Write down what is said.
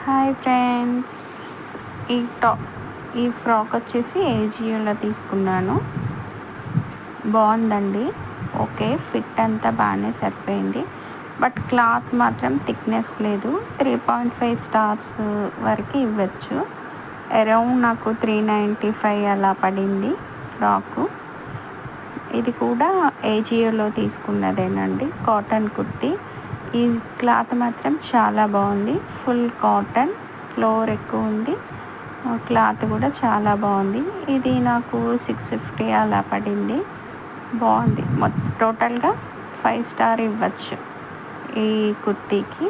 Hi friends. ఈ top ఈ frock వచ్చేసి ఏజియోలో తీసుకున్నాను. బాగుందండి. ఓకే, ఫిట్ అంతా బాగానే సరిపోయింది. బట్ క్లాత్ మాత్రం థిక్నెస్ లేదు. 3.5 స్టార్స్ వరకు ఇవ్వచ్చు. అరౌండ్ నాకు 395 అలా పడింది ఫ్రాకు. ఇది కూడా ఏజియోలో తీసుకున్నదేనండి, కాటన్ కుర్తీ. ఈ క్లాత్ మాత్రం చాలా బాగుంది. ఫుల్ కాటన్, ఫ్లోర్ ఎక్కువ ఉంది. క్లాత్ కూడా చాలా బాగుంది. ఇది నాకు 650 అలా పడింది. బాగుంది. టోటల్గా 5 స్టార్ ఇవ్వచ్చు ఈ కుర్తీకి.